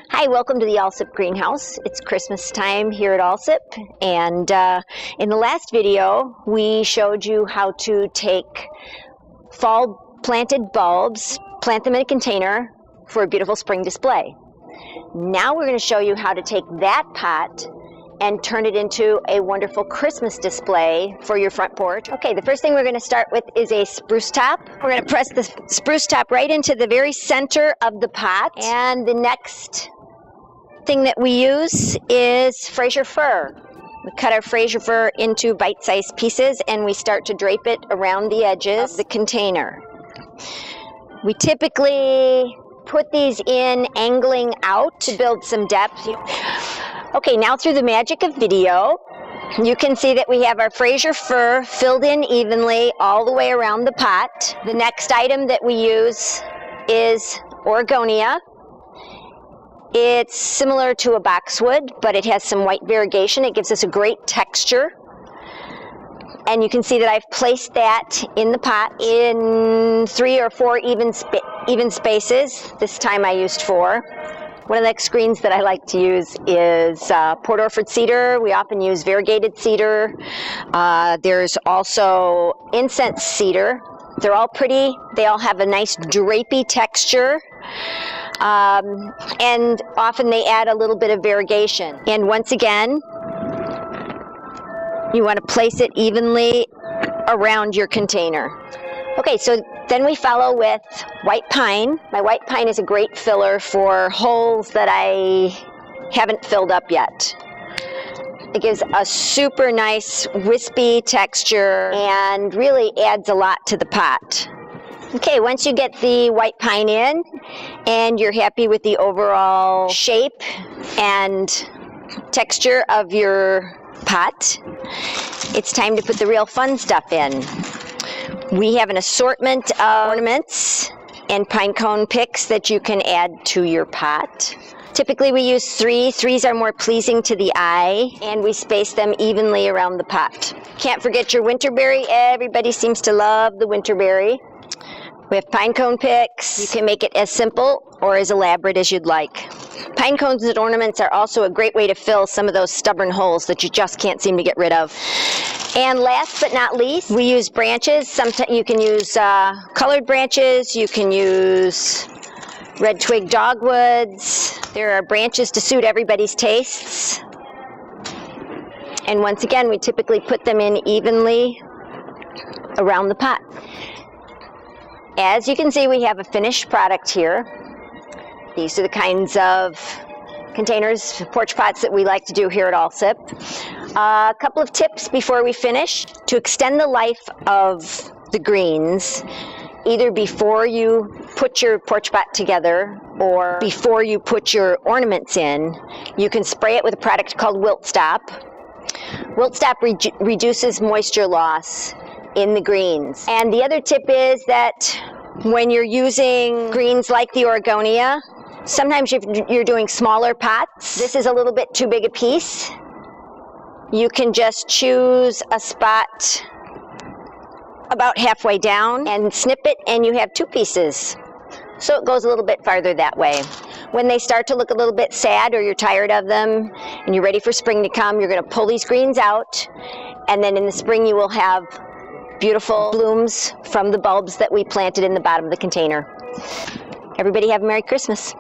Hi, welcome to the Alsip greenhouse. It's Christmas time here at Alsip, and in the last video we showed you how to take fall planted bulbs, plant them in a container for a beautiful spring display. Now we're going to show you how to take that pot and turn it into a wonderful Christmas display for your front porch. Okay, the first thing we're going to start with is a spruce top. We're going to press the spruce top right into the very center of the pot, and the next thing that we use is Frasier Fur. We cut our Frasier Fur into bite-sized pieces and we start to drape it around the edges of the container. We typically put these in angling out to build some depth. Okay, now through the magic of video, you can see that we have our Frasier Fur filled in evenly all the way around the pot. The next item that we use is Oregonia. It's similar to a boxwood, but it has some white variegation. It gives us a great texture. And you can see that I've placed that in the pot in 3 or 4 even spaces. This time I used 4. One of the next screens that I like to use is Orford Cedar. We often use variegated cedar. There's also incense cedar. They're all pretty. They all have a nice drapey texture. And often they add a little bit of variegation. And once again, you want to place it evenly around your container. Okay, so then we follow with white pine. My white pine is a great filler for holes that I haven't filled up yet. It gives a super nice wispy texture and really adds a lot to the pot. Okay, once you get the white pine in and you're happy with the overall shape and texture of your pot, it's time to put the real fun stuff in. We have an assortment of ornaments and pine cone picks that you can add to your pot. Typically we use 3. 3s are more pleasing to the eye, and we space them evenly around the pot. Can't forget your winterberry. Everybody seems to love the winterberry. We have pine cone picks. You can make it as simple or as elaborate as you'd like. Pine cones and ornaments are also a great way to fill some of those stubborn holes that you just can't seem to get rid of. And last but not least, we use branches. Sometimes you can use colored branches. You can use red twig dogwoods. There are branches to suit everybody's tastes. And once again, we typically put them in evenly around the pot. As you can see, we have a finished product here. These are the kinds of containers, porch pots that we like to do here at Alsip. A couple of tips before we finish. To extend the life of the greens, either before you put your porch pot together or before you put your ornaments in, you can spray it with a product called Wilt Stop. Wilt Stop reduces moisture loss in the greens. And the other tip is that when you're using greens like the Oregonia, sometimes if you're doing smaller pots, this is a little bit too big a piece. You can just choose a spot about halfway down and snip it, and you have 2 pieces. So it goes a little bit farther that way. When they start to look a little bit sad or you're tired of them and you're ready for spring to come, you're going to pull these greens out, and then in the spring you will have beautiful blooms from the bulbs that we planted in the bottom of the container. Everybody have a Merry Christmas.